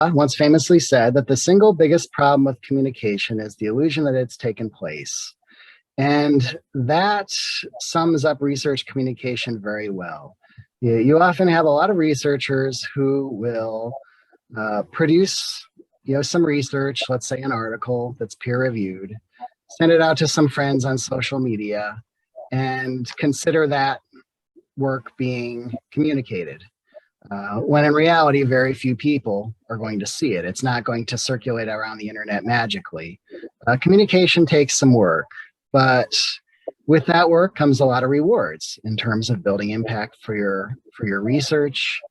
once famously said that the single biggest problem with communication is the illusion that it's taken place. And that sums up research communication very well. You often have a lot of researchers who will produce some research, let's say an article that's peer reviewed, send it out to some friends on social media, and consider that work being communicated. When in reality, very few people are going to see it. It's not going to circulate around the internet magically. Communication takes some work, but with that work comes a lot of rewards in terms of building impact for your research,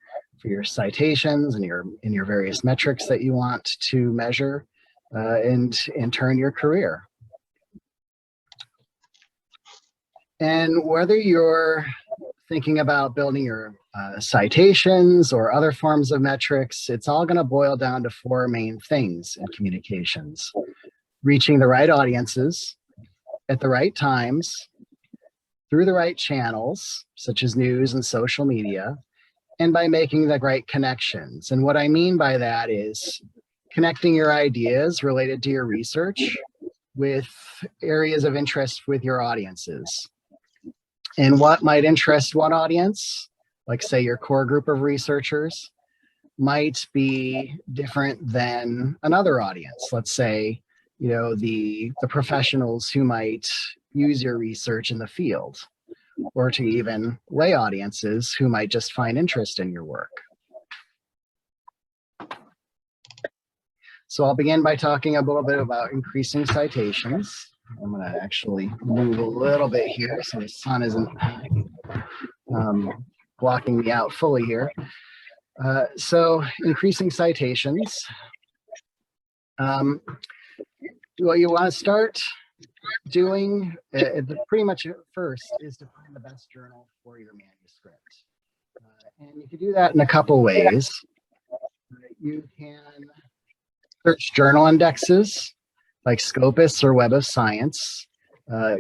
for your citations, and your various metrics that you want to measure, and in turn your career. And whether you're thinking about building your citations or other forms of metrics, it's all going to boil down to four main things in communications: reaching the right audiences at the right times, through the right channels, such as news and social media, and by making the right connections. And what I mean by that is connecting your ideas related to your research with areas of interest with your audiences. And what might interest one audience, like say your core group of researchers, might be different than another audience. Let's say, the professionals who might use your research in the field, or to even lay audiences who might just find interest in your work. So I'll begin by talking a little bit about increasing citations. I'm going to actually move a little bit here so the sun isn't blocking me out fully here. So increasing citations. What you want to start doing pretty much first is to find the best journal for your manuscript. And you can do that in a couple ways. You can search journal indexes like Scopus or Web of Science.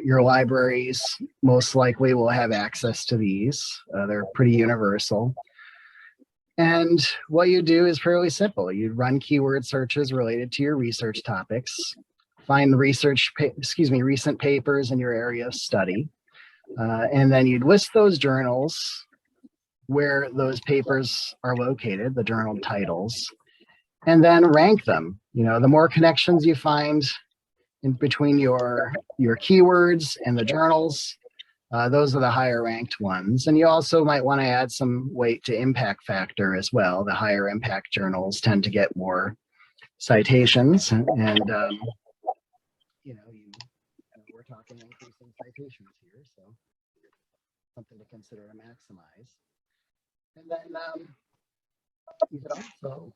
Your libraries most likely will have access to these. They're pretty universal. And what you do is fairly simple. You run keyword searches related to your research topics, find the recent papers in your area of study, and then you'd list those journals where those papers are located, the journal titles, and then rank them. The more connections you find in between your keywords and the journals, those are the higher ranked ones. And you also might want to add some weight to impact factor as well. The higher impact journals tend to get more citations, and we're talking increasing citations here, so something to consider to maximize. And then you could also,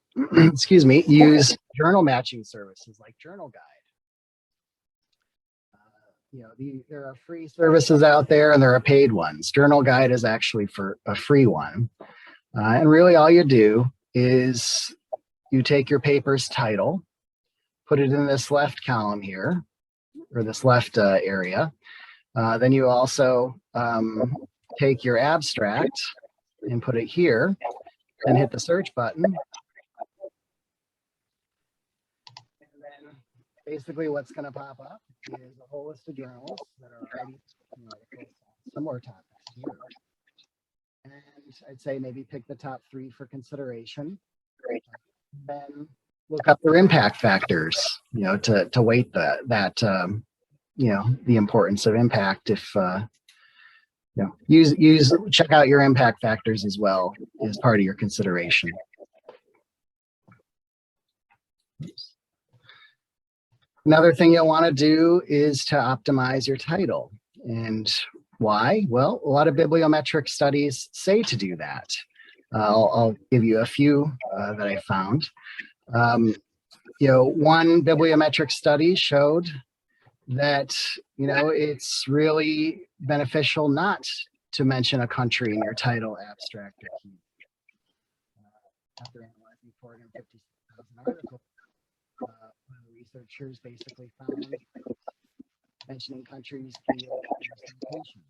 use journal matching services like Journal Guide. There are free services out there and there are paid ones. Journal Guide is actually for a free one. And really all you do is you take your paper's title, put it in this left column here, or this left area. Then you also take your abstract and put it here and hit the search button. And then basically what's going to pop up is a whole list of journals that are already similar topics to yours. And I'd say maybe pick the top 3 for consideration. Then look up their impact factors, to weight the importance of impact. If check out your impact factors as well as part of your consideration. Another thing you'll want to do is to optimize your title. And why? Well, a lot of bibliometric studies say to do that. I'll give you a few that I found. One bibliometric study showed that, it's really beneficial not to mention a country in your title, abstract, or key. After analyzing 450,000 articles, researchers basically found mentioning countries can get representation.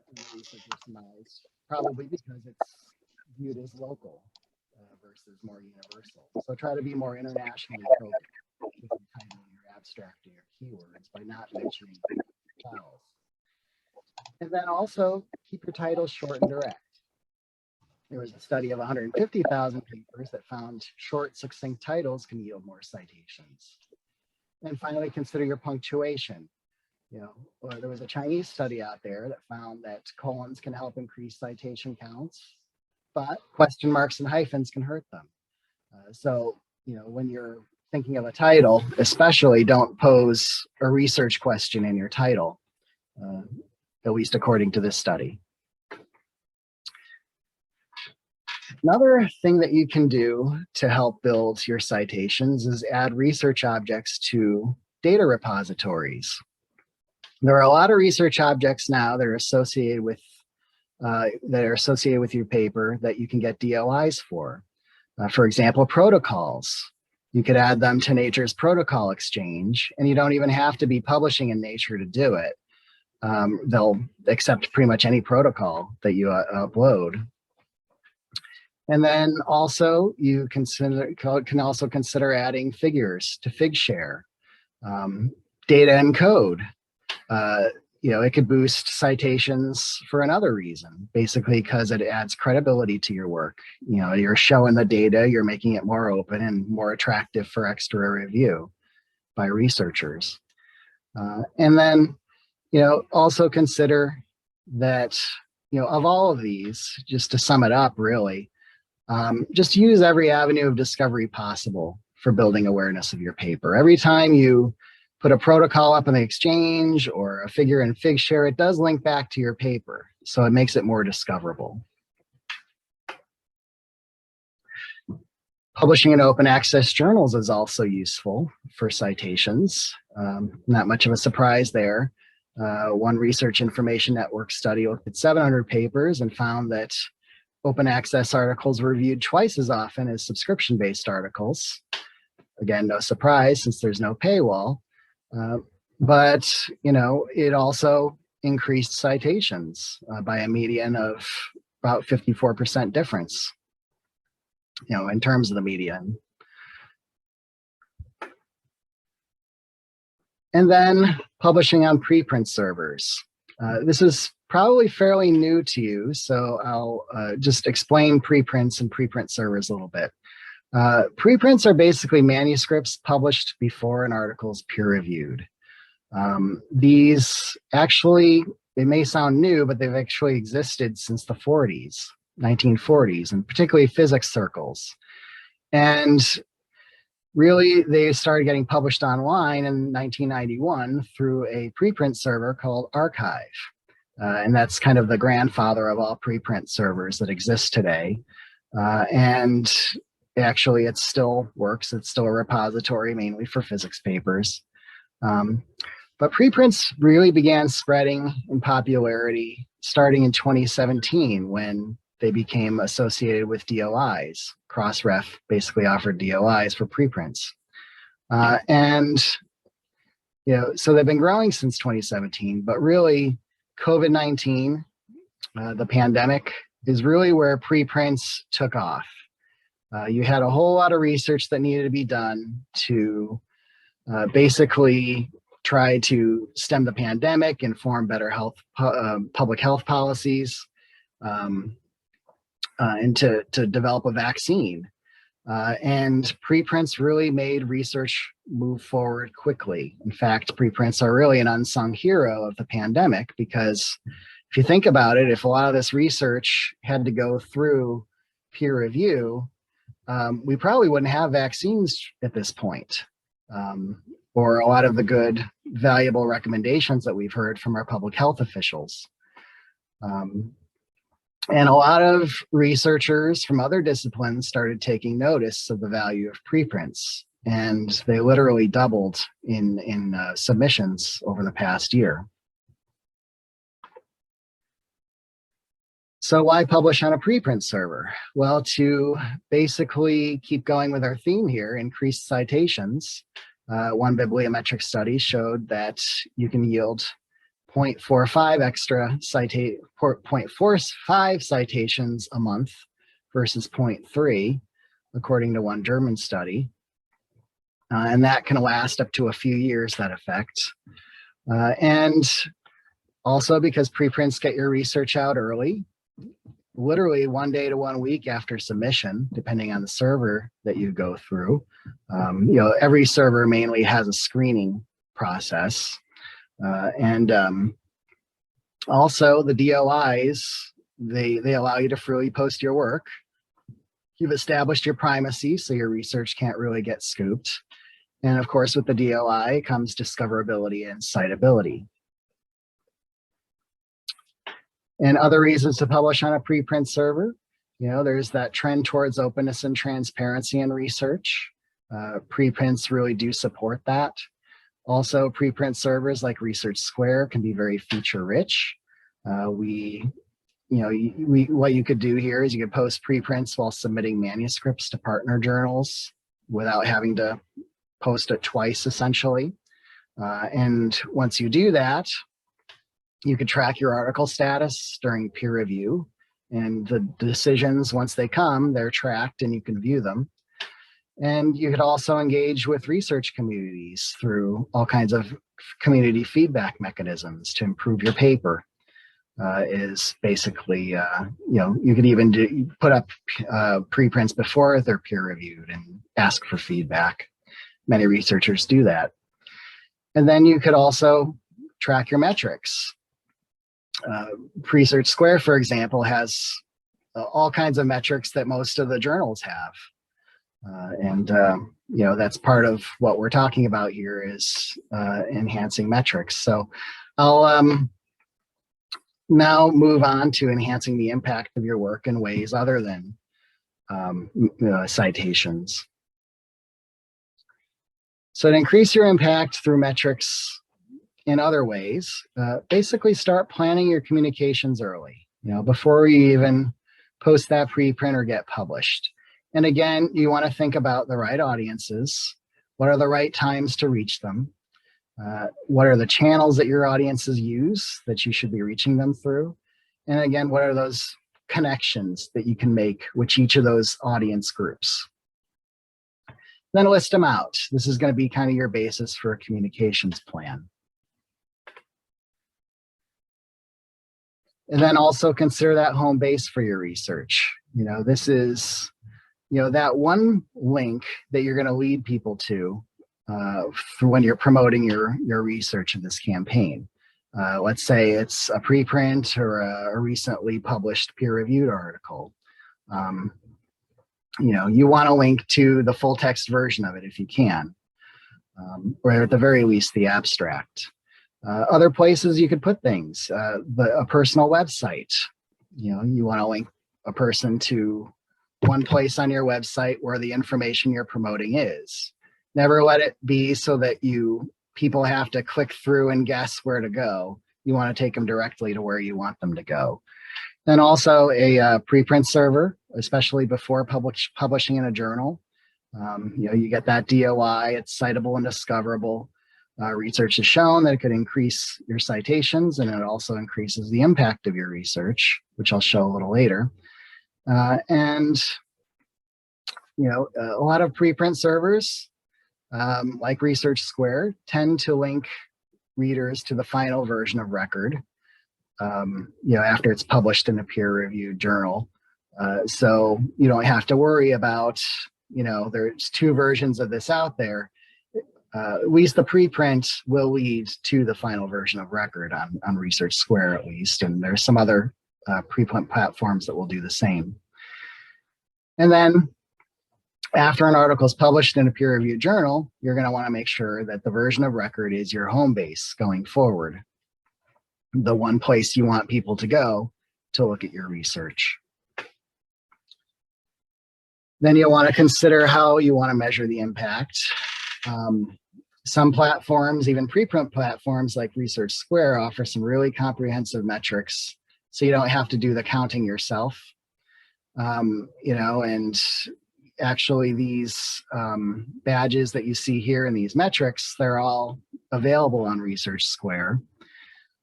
And the researchers surmised, probably because it's viewed as local versus is more universal. So try to be more internationally focused with your title, your abstract, and your keywords by not mentioning vowels. And then also keep your titles short and direct. There was a study of 150,000 papers that found short, succinct titles can yield more citations. And finally, consider your punctuation. There was a Chinese study out there that found that colons can help increase citation counts, but question marks and hyphens can hurt them. So, when you're thinking of a title, especially don't pose a research question in your title, at least according to this study. Another thing that you can do to help build your citations is add research objects to data repositories. There are a lot of research objects now that are associated with your paper that you can get DOIs for. For example, protocols. You could add them to Nature's Protocol Exchange, and you don't even have to be publishing in Nature to do it. They'll accept pretty much any protocol that you upload. And then also you can also consider adding figures to Figshare. Data and code. It could boost citations for another reason, basically because it adds credibility to your work. You're showing the data, you're making it more open and more attractive for extra review by researchers. And then, also consider that, of all of these, just to sum it up really, just use every avenue of discovery possible for building awareness of your paper. Every time you put a protocol up in the Exchange or a figure in Figshare, it does link back to your paper, so it makes it more discoverable. Publishing in open access journals is also useful for citations. Not much of a surprise there. One Research Information Network study looked at 700 papers and found that open access articles were reviewed twice as often as subscription-based articles. Again, no surprise since there's no paywall. But it also increased citations by a median of about 54% difference, in terms of the median. And then publishing on preprint servers. This is probably fairly new to you, so I'll just explain preprints and preprint servers a little bit. Preprints are basically manuscripts published before an article is peer-reviewed. These actually, they may sound new, but they've actually existed since the 1940s, and particularly physics circles. And really, they started getting published online in 1991 through a preprint server called Archive. And that's kind of the grandfather of all preprint servers that exist today. And actually, it still works. It's still a repository, mainly for physics papers. But preprints really began spreading in popularity starting in 2017 when they became associated with DOIs. Crossref basically offered DOIs for preprints. So they've been growing since 2017, but really COVID-19, the pandemic, is really where preprints took off. You had a whole lot of research that needed to be done to basically try to stem the pandemic, inform better public health policies, and to develop a vaccine. And preprints really made research move forward quickly. In fact, preprints are really an unsung hero of the pandemic, because if you think about it, if a lot of this research had to go through peer review, we probably wouldn't have vaccines at this point, or a lot of the good, valuable recommendations that we've heard from our public health officials. And a lot of researchers from other disciplines started taking notice of the value of preprints, and they literally doubled in submissions over the past year. So why publish on a preprint server? Well, to basically keep going with our theme here, increase citations. One bibliometric study showed that you can yield 0.45 citations a month versus 0.3. according to one German study. And that can last up to a few years, that effect. And also because preprints get your research out early, literally 1 day to 1 week after submission, depending on the server that you go through. Every server mainly has a screening process. Also the DOIs, they allow you to freely post your work. You've established your primacy, so your research can't really get scooped. And of course, with the DOI comes discoverability and citability. And other reasons to publish on a preprint server, there's that trend towards openness and transparency in research. Preprints really do support that. Also, preprint servers like Research Square can be very feature rich. What you could do here is you could post preprints while submitting manuscripts to partner journals without having to post it twice, essentially. And once you do that, you could track your article status during peer review, and the decisions, once they come, they're tracked and you can view them. And you could also engage with research communities through all kinds of community feedback mechanisms to improve your paper. Is basically, you could even put up preprints before they're peer reviewed and ask for feedback. Many researchers do that. And then you could also track your metrics. Research Square, for example, has all kinds of metrics that most of the journals have. That's part of what we're talking about here is enhancing metrics. So I'll now move on to enhancing the impact of your work in ways other than citations. So to increase your impact through metrics in other ways, basically start planning your communications early, before you even post that preprint or get published. And again, you want to think about the right audiences. What are the right times to reach them? What are the channels that your audiences use that you should be reaching them through? And again, what are those connections that you can make with each of those audience groups? Then list them out. This is going to be kind of your basis for a communications plan. And then also consider that home base for your research. This is, that one link that you're going to lead people to when you're promoting your research in this campaign. Let's say it's a preprint or a recently published peer-reviewed article. You want to link to the full text version of it if you can, or at the very least the abstract. Other places you could put things, a personal website. You want to link a person to one place on your website where the information you're promoting is. Never let it be so that people have to click through and guess where to go. You want to take them directly to where you want them to go. Then also a preprint server, especially before publishing in a journal. You get that DOI, it's citable and discoverable. Research has shown that it could increase your citations, and it also increases the impact of your research, which I'll show a little later. A lot of preprint servers, like Research Square, tend to link readers to the final version of record, after it's published in a peer-reviewed journal. So you don't have to worry about, there's two versions of this out there. At least the preprint will lead to the final version of record on Research Square, at least, and there's some other preprint platforms that will do the same. And then after an article is published in a peer-reviewed journal, you're going to want to make sure that the version of record is your home base going forward, the one place you want people to go to look at your research. Then you'll want to consider how you want to measure the impact. Some platforms, even preprint platforms like Research Square, offer some really comprehensive metrics, so you don't have to do the counting yourself. And actually these badges that you see here in these metrics, they're all available on Research Square.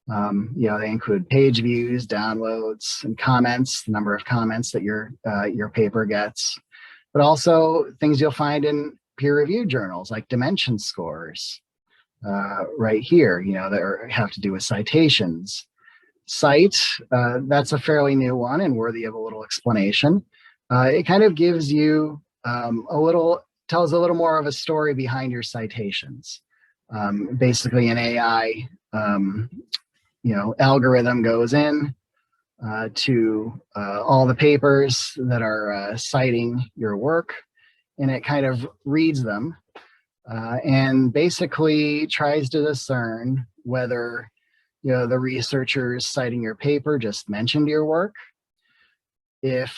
They include page views, downloads, and comments, the number of comments that your paper gets. but also things you'll find in peer-reviewed journals like dimension scores right here, that have to do with citations. Cite, that's a fairly new one and worthy of a little explanation. It kind of gives you tells a little more of a story behind your citations. Basically an AI, algorithm goes in to all the papers that are citing your work, and it kind of reads them and basically tries to discern whether the researchers citing your paper just mentioned your work, if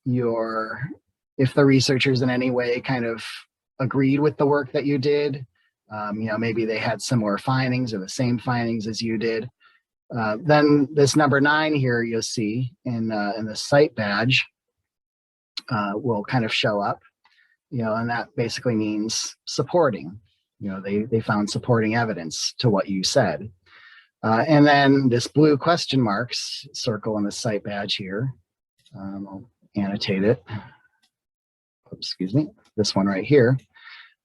the researchers in any way kind of agreed with the work that you did, maybe they had similar findings or the same findings as you did. Then this number 9 here you'll see in the cite badge will kind of show up, and that basically means supporting. They found supporting evidence to what you said. And then this blue question marks circle in the cite badge here, I'll annotate it. Oops, excuse me, this one right here.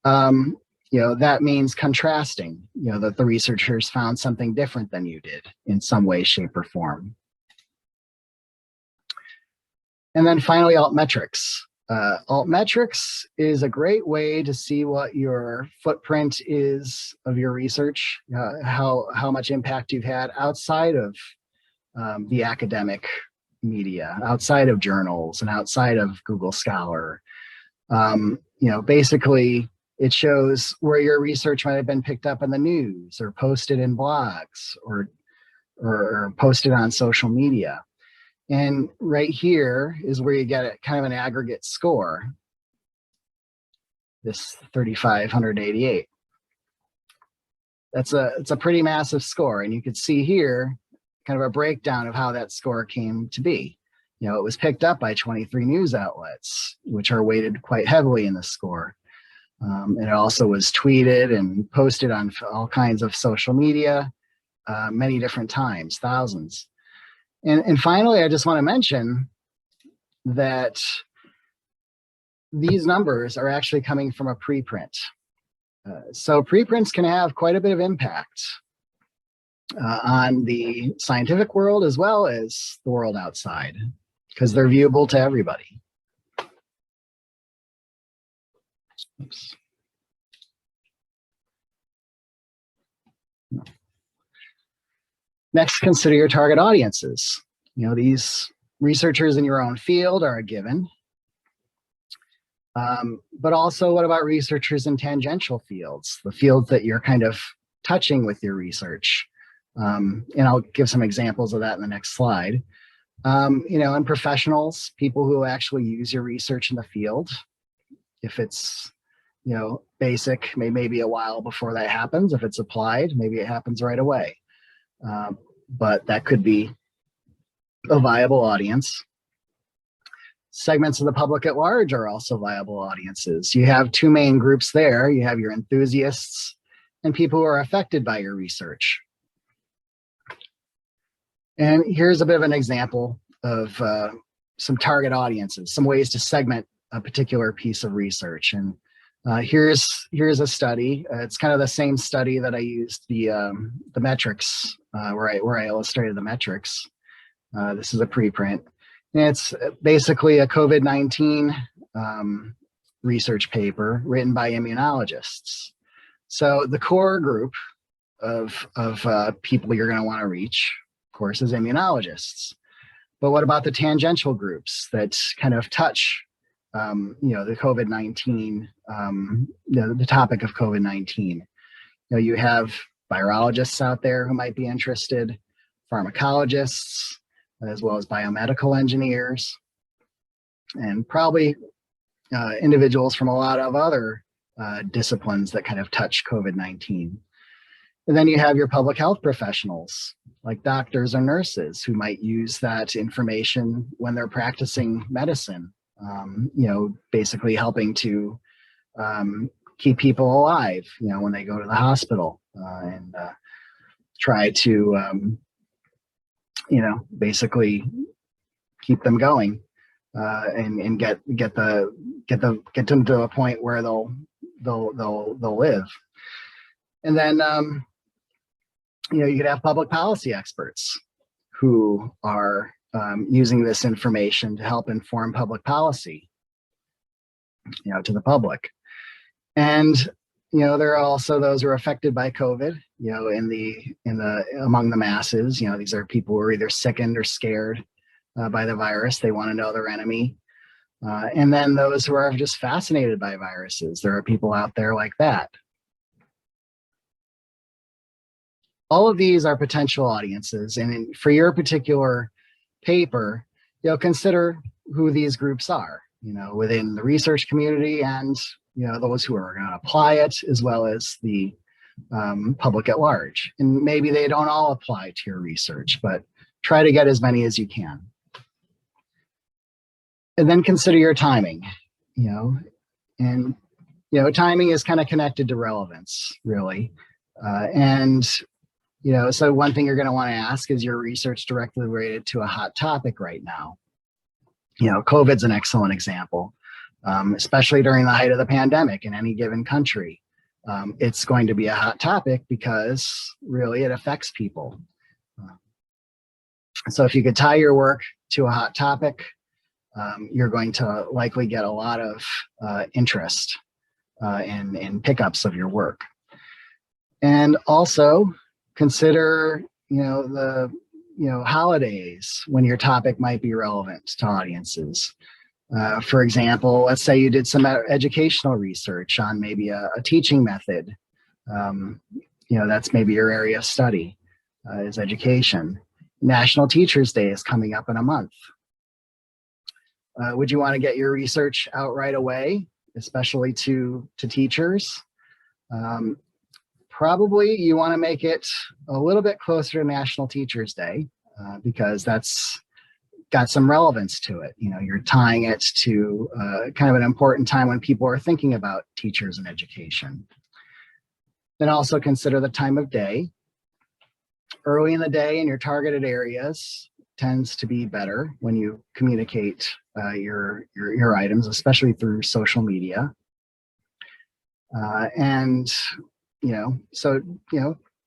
That means contrasting, that the researchers found something different than you did in some way, shape, or form. And then finally, altmetrics. Altmetrics is a great way to see what your footprint is of your research, how much impact you've had outside of the academic media, outside of journals and outside of Google Scholar. Basically, it shows where your research might have been picked up in the news or posted in blogs or posted on social media. And right here is where you get kind of an aggregate score, this 3,588. It's a pretty massive score, and you could see here kind of a breakdown of how that score came to be. It was picked up by 23 news outlets, which are weighted quite heavily in the score. And it also was tweeted and posted on all kinds of social media many different times, thousands. And finally, I just want to mention that these numbers are actually coming from a preprint. So preprints can have quite a bit of impact on the scientific world as well as the world outside, because they're viewable to everybody. Oops. Next, consider your target audiences. These researchers in your own field are a given. But also, what about researchers in tangential fields, the fields that you're kind of touching with your research? And I'll give some examples of that in the next slide. And professionals, people who actually use your research in the field. If it's, basic, maybe a while before that happens. If it's applied, maybe it happens right away. But that could be a viable audience. Segments of the public at large are also viable audiences. You have two main groups there. You have your enthusiasts and people who are affected by your research. And here's a bit of an example of some target audiences, some ways to segment a particular piece of research. And here's a study. It's kind of the same study that I used the metrics, where I illustrated the metrics. This is a preprint. And it's basically a COVID-19 research paper written by immunologists. So the core group of people you're going to want to reach, of course, is immunologists. But what about the tangential groups that kind of touch the COVID-19, the topic of COVID-19? You have virologists out there who might be interested, pharmacologists, as well as biomedical engineers, and probably individuals from a lot of other disciplines that kind of touch COVID-19. And then you have your public health professionals, like doctors or nurses, who might use that information when they're practicing medicine, basically helping to keep people alive, when they go to the hospital, and try to, basically keep them going. and get them to a point where they'll live. And then you could have public policy experts who are using this information to help inform public policy, to the public. And there are also those who are affected by COVID, among the masses. These are people who are either sickened or scared by the virus. They want to know their enemy. And then those who are just fascinated by viruses. There are people out there like that. All of these are potential audiences. And for your particular paper, consider who these groups are, within the research community and, those who are going to apply it, as well as the public at large. And maybe they don't all apply to your research, but try to get as many as you can. And then consider your timing, and timing is kind of connected to relevance, really. So one thing you're going to want to ask is your research directly related to a hot topic right now. COVID's an excellent example, especially during the height of the pandemic in any given country. It's going to be a hot topic because really it affects people. So if you could tie your work to a hot topic, you're going to likely get a lot of interest and pickups of your work. And also consider, the holidays when your topic might be relevant to audiences. For example, let's say you did some educational research on maybe a teaching method. That's maybe your area of study is education. National Teachers Day is coming up in a month. Would you want to get your research out right away, especially to teachers? Probably you want to make it a little bit closer to National Teachers Day because that's got some relevance to it. You're tying it to kind of an important time when people are thinking about teachers and education. Then also consider the time of day. Early in the day in your targeted areas tends to be better when you communicate your items, especially through social media.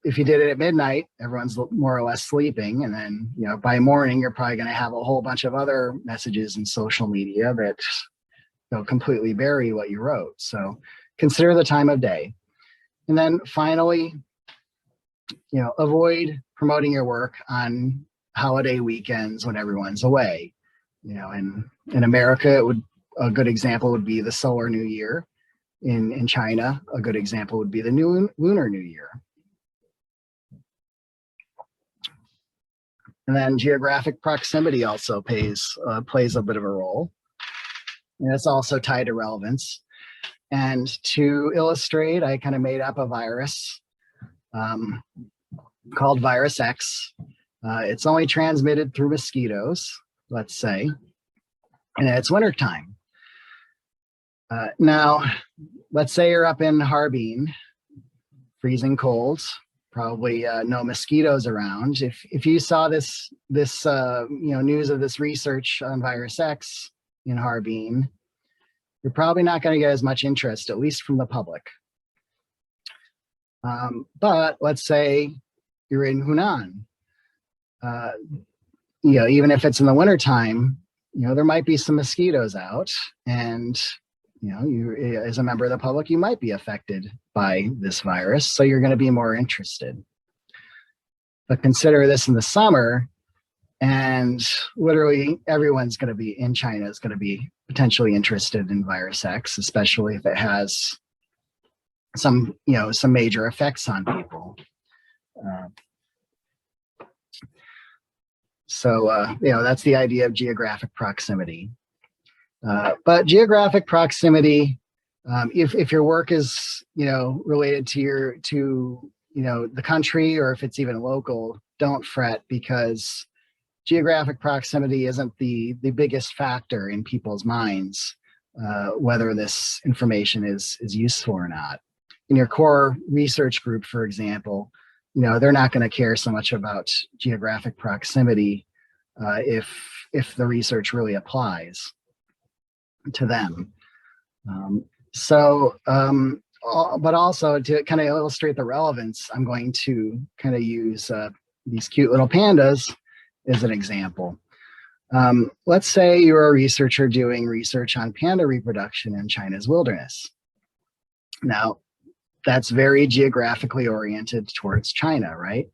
If you did it at midnight, everyone's more or less sleeping. And then, by morning, you're probably going to have a whole bunch of other messages in social media that completely bury what you wrote. So consider the time of day. And then finally, avoid promoting your work on holiday weekends when everyone's away. In America, a good example would be the Solar New Year. In China, a good example would be the Lunar New Year. And then geographic proximity also plays a bit of a role. And it's also tied to relevance. And to illustrate, I kind of made up a virus called virus X. It's only transmitted through mosquitoes, let's say, and it's wintertime. Now, let's say you're up in Harbin, freezing cold, probably no mosquitoes around. If you saw this news of this research on virus X in Harbin, you're probably not going to get as much interest, at least from the public. But let's say you're in Hunan. Even if it's in the wintertime, there might be some mosquitoes out, and you as a member of the public, you might be affected by this virus, so you're going to be more interested. But consider this in the summer, and literally everyone's going to be in China is going to be potentially interested in virus X, especially if it has some major effects on people. That's the idea of geographic proximity. But geographic proximity, if your work is related to the country, or if it's even local, don't fret, because geographic proximity isn't the biggest factor in people's minds whether this information is useful or not. In your core research group, for example, they're not going to care so much about geographic proximity if the research really applies to them. But also to kind of illustrate the relevance, I'm going to kind of use these cute little pandas as an example. Let's say you're a researcher doing research on panda reproduction in China's wilderness. Now, that's very geographically oriented towards China, right?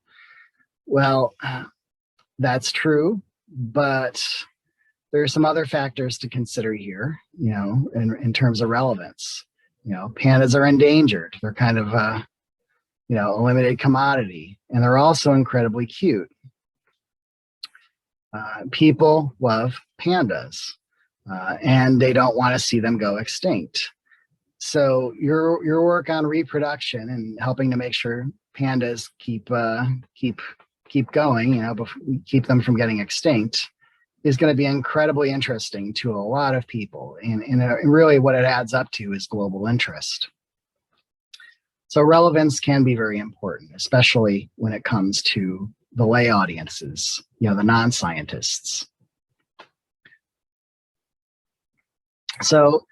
Well, that's true, but there are some other factors to consider here, in terms of relevance. Pandas are endangered. They're kind of a limited commodity, and they're also incredibly cute. People love pandas, and they don't want to see them go extinct. So your work on reproduction and helping to make sure pandas keep going, keep them from getting extinct, is going to be incredibly interesting to a lot of people. And really what it adds up to is global interest. So relevance can be very important, especially when it comes to the lay audiences, the non-scientists. So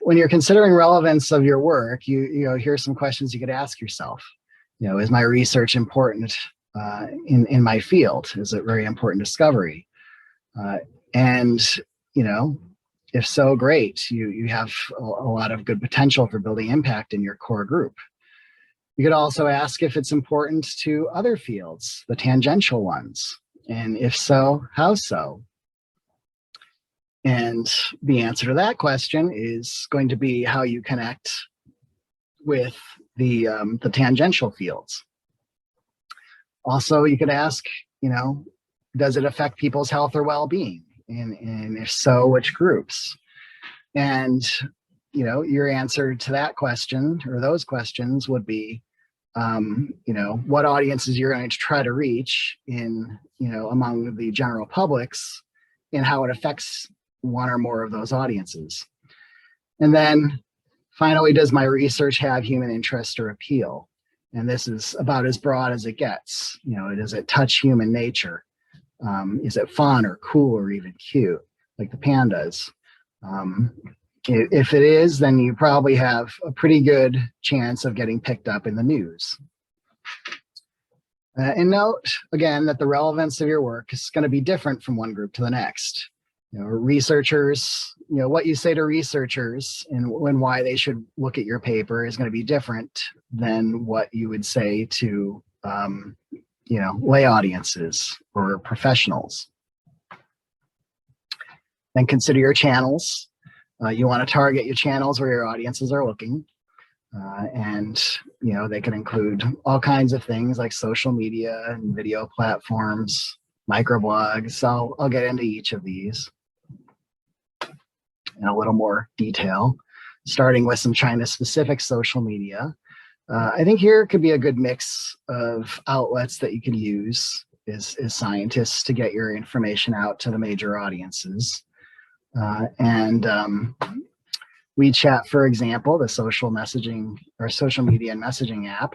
when you're considering relevance of your work, here's some questions you could ask yourself. Is my research important in my field? Is it very important discovery? And if so, great. You have a lot of good potential for building impact in your core group. You could also ask if it's important to other fields, the tangential ones, and if so, how so? And the answer to that question is going to be how you connect with the tangential fields. Also, you could ask, does it affect people's health or well-being? And if so, which groups? And, your answer to that question or those questions would be, what audiences you're going to try to reach among the general publics, and how it affects one or more of those audiences. And then finally, does my research have human interest or appeal? And this is about as broad as it gets. Does it touch human nature? Is it fun or cool or even cute, like the pandas? If it is, then you probably have a pretty good chance of getting picked up in the news. And note, again, that the relevance of your work is going to be different from one group to the next. Researchers, what you say to researchers and why they should look at your paper is going to be different than what you would say to, lay audiences or professionals. Then consider your channels. You want to target your channels where your audiences are looking. And they can include all kinds of things like social media and video platforms, microblogs. I'll get into each of these in a little more detail, starting with some China-specific social media. I think here could be a good mix of outlets that you can use as scientists to get your information out to the major audiences. WeChat, for example, the social messaging or social media and messaging app.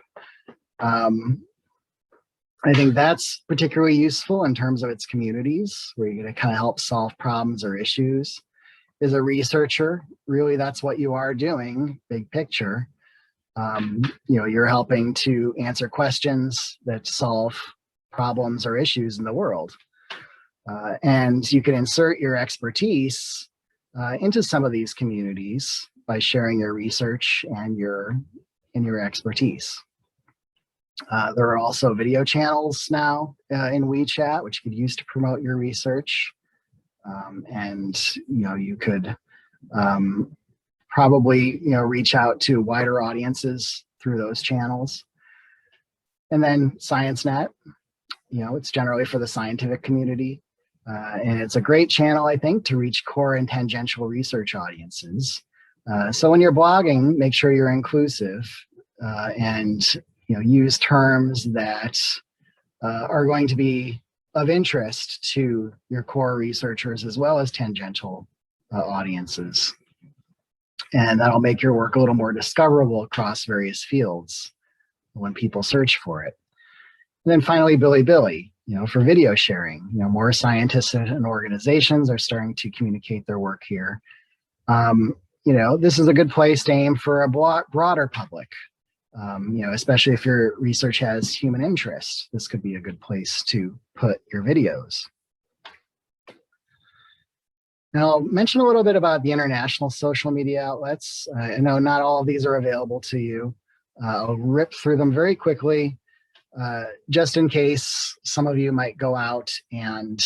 I think that's particularly useful in terms of its communities, where you're going to kind of help solve problems or issues. As a researcher, really that's what you are doing, big picture. You're helping to answer questions that solve problems or issues in the world. And you can insert your expertise into some of these communities by sharing your research and your expertise. There are also video channels now in WeChat, which you could use to promote your research. You could probably reach out to wider audiences through those channels. And then ScienceNet, it's generally for the scientific community. And it's a great channel, I think, to reach core and tangential research audiences. So when you're blogging, make sure you're inclusive and use terms that are going to be of interest to your core researchers as well as tangential audiences. And that'll make your work a little more discoverable across various fields when people search for it. And then finally, Bilibili. for video sharing. More scientists and organizations are starting to communicate their work here. This is a good place to aim for a broader public. Especially if your research has human interest, this could be a good place to put your videos. Now, I'll mention a little bit about the international social media outlets. I know not all of these are available to you. I'll rip through them very quickly, just in case some of you might go out and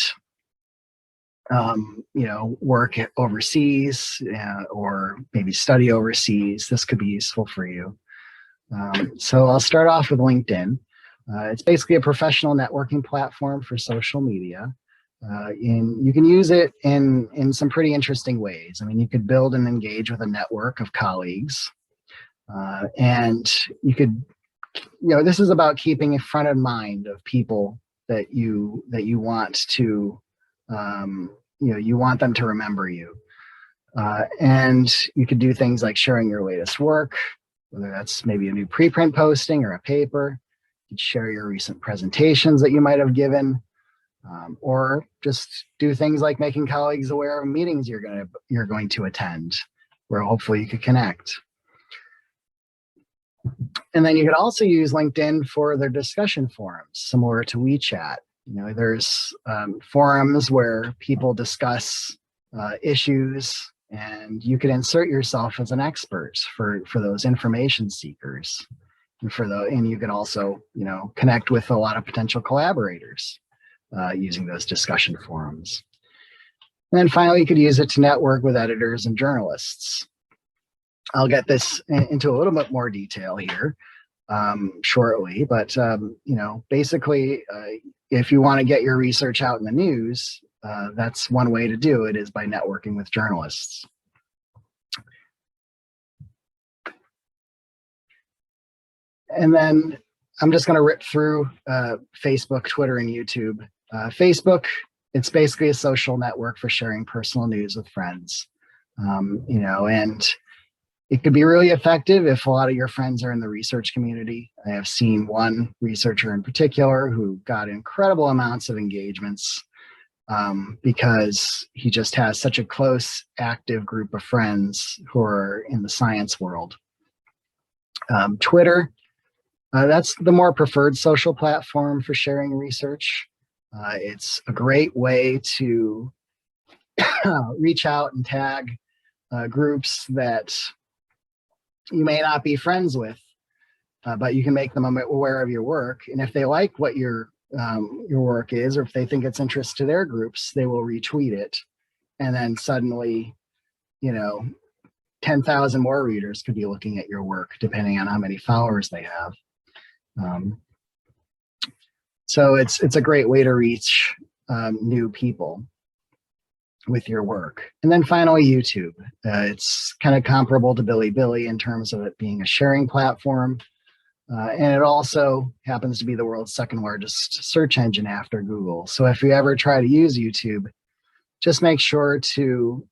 work overseas or maybe study overseas. This could be useful for you. So I'll start off with LinkedIn. It's basically a professional networking platform for social media. You can use it in some pretty interesting ways. I mean, you could build and engage with a network of colleagues. And you could, this is about keeping in front of mind of people that you want to, you want them to remember you. And you could do things like sharing your latest work, whether that's maybe a new preprint posting or a paper. You could share your recent presentations that you might have given, or just do things like making colleagues aware of meetings you're going to attend, where hopefully you could connect. And then you could also use LinkedIn for their discussion forums, similar to WeChat. There's forums where people discuss issues, and you could insert yourself as an expert for those information seekers. And you could also, connect with a lot of potential collaborators using those discussion forums. And then finally, you could use it to network with editors and journalists. I'll get this into a little bit more detail here shortly, but basically, if you want to get your research out in the news, that's one way to do it, is by networking with journalists. And then I'm just going to rip through Facebook, Twitter, and YouTube. Facebook, it's basically a social network for sharing personal news with friends, and it could be really effective if a lot of your friends are in the research community. I have seen one researcher in particular who got incredible amounts of engagements because he just has such a close, active group of friends who are in the science world. Twitter, that's the more preferred social platform for sharing research. It's a great way to reach out and tag groups that you may not be friends with, but you can make them aware of your work. And if they like what your work is, or if they think it's interest to their groups, they will retweet it. And then suddenly, 10,000 more readers could be looking at your work, depending on how many followers they have. So it's a great way to reach new people with your work. And then finally, YouTube. It's kind of comparable to Bilibili in terms of it being a sharing platform. And it also happens to be the world's second largest search engine after Google. So if you ever try to use YouTube, just make sure to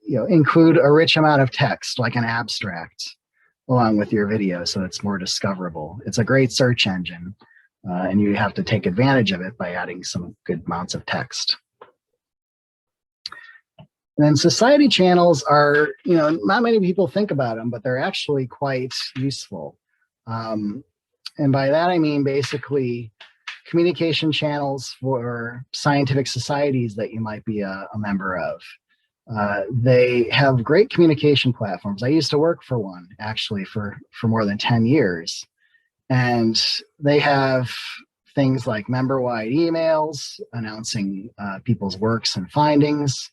include a rich amount of text, like an abstract, along with your video, so it's more discoverable. It's a great search engine, and you have to take advantage of it by adding some good amounts of text. And then society channels are, not many people think about them, but they're actually quite useful. And by that, I mean basically communication channels for scientific societies that you might be a member of. They have great communication platforms. I used to work for one, actually, for more than 10 years. And they have things like member-wide emails announcing people's works and findings.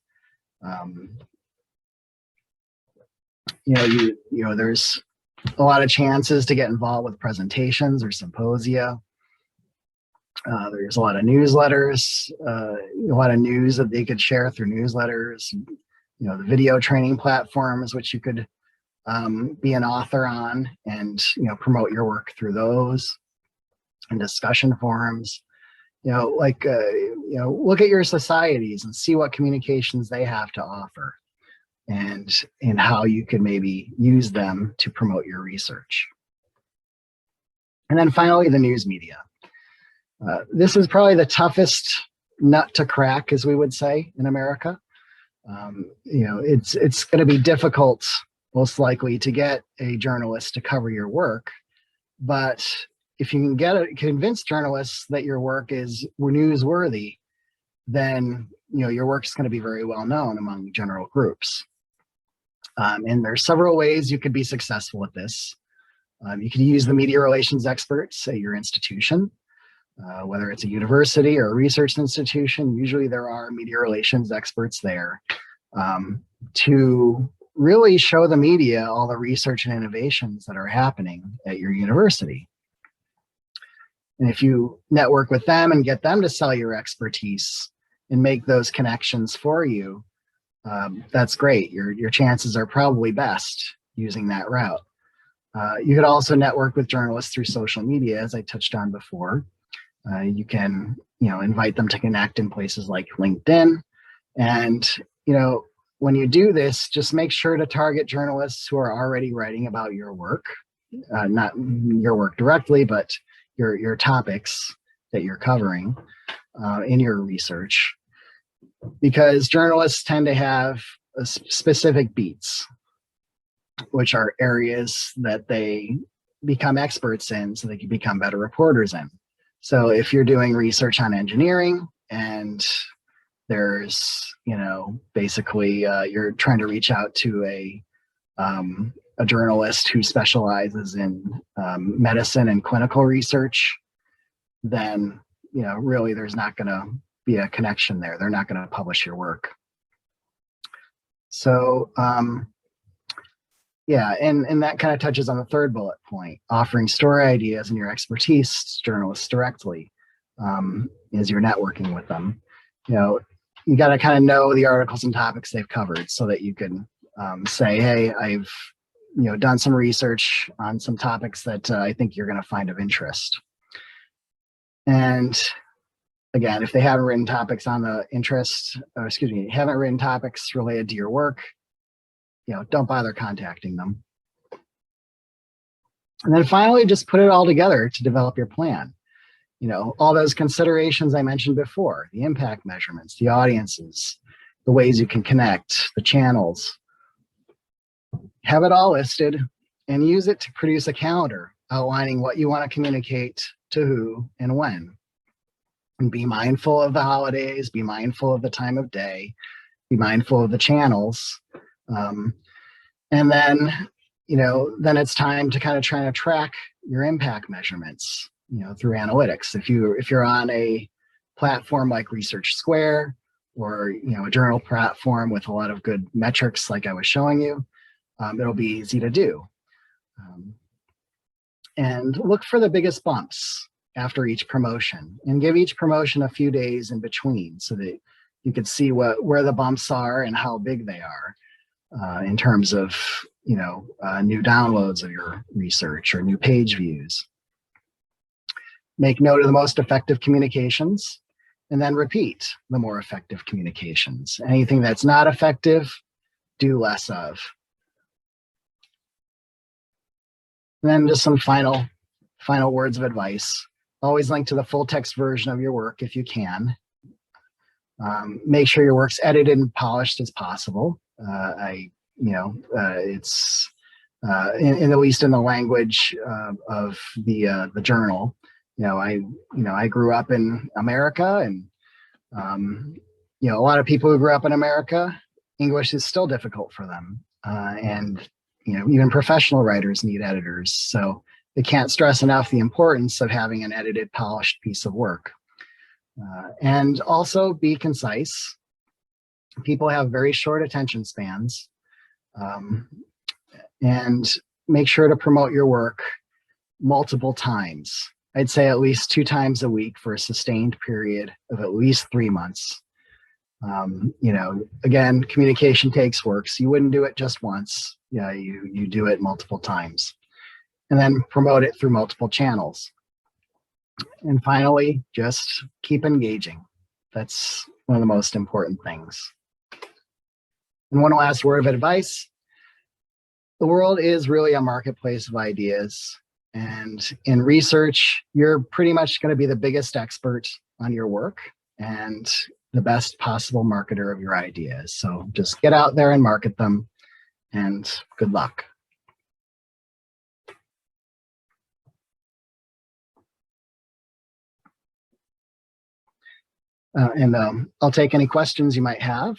There's a lot of chances to get involved with presentations or symposia. There's a lot of newsletters, a lot of news that they could share through newsletters. The video training platforms, which you could be an author on and promote your work through those, and discussion forums. Look at your societies and see what communications they have to offer, and how you could maybe use them to promote your research. And then finally, the news media. This is probably the toughest nut to crack, as we would say in America. It's going to be difficult, most likely, to get a journalist to cover your work. But if you can convince journalists that your work is newsworthy, then your work is going to be very well known among general groups. And there's several ways you could be successful at this. You could use the media relations experts at your institution, whether it's a university or a research institution. Usually there are media relations experts there to really show the media all the research and innovations that are happening at your university. And if you network with them and get them to sell your expertise and make those connections for you, that's great. Your chances are probably best using that route. You could also network with journalists through social media, as I touched on before. You can, invite them to connect in places like LinkedIn. And, when you do this, just make sure to target journalists who are already writing about your work, not your work directly, but your topics that you're covering in your research, because journalists tend to have specific beats, which are areas that they become experts in so they can become better reporters in. So if you're doing research on engineering and there's, basically you're trying to reach out to a journalist who specializes in medicine and clinical research, then, really there's not going to be a connection there. They're not going to publish your work. So, yeah, and that kind of touches on the third bullet point, offering story ideas and your expertise to journalists directly as you're networking with them. You got to kind of know the articles and topics they've covered so that you can say, hey, I've done some research on some topics that I think you're going to find of interest. And again, if they haven't written topics on the interest, haven't written topics related to your work, don't bother contacting them. And then finally, just put it all together to develop your plan. All those considerations I mentioned before, the impact measurements, the audiences, the ways you can connect, the channels. Have it all listed and use it to produce a calendar outlining what you want to communicate to who and when. And be mindful of the holidays, be mindful of the time of day, be mindful of the channels. And then, then it's time to kind of try to track your impact measurements, through analytics. If you're on a platform like Research Square or, a journal platform with a lot of good metrics like I was showing you, it'll be easy to do. And look for the biggest bumps after each promotion and give each promotion a few days in between so that you can see where the bumps are and how big they are in terms of, new downloads of your research or new page views. Make note of the most effective communications and then repeat the more effective communications. Anything that's not effective, do less of. And then just some final words of advice. Always link to the full text version of your work if you can. Make sure your work's edited and polished as possible. It's in at least in the language of the journal. I grew up in America, and a lot of people who grew up in America, English is still difficult for them, and even professional writers need editors. So they can't stress enough the importance of having an edited, polished piece of work. And also be concise. People have very short attention spans, and make sure to promote your work multiple times. I'd say at least 2 times a week for a sustained period of at least 3 months. Again, communication takes work, so you wouldn't do it just once. You do it multiple times, and then promote it through multiple channels. And finally, just keep engaging. That's one of the most important things. And one last word of advice. The world is really a marketplace of ideas, And in research, you're pretty much going to be the biggest expert on your work and the best possible marketer of your ideas. So just get out there and market them, and good luck. And I'll take any questions you might have.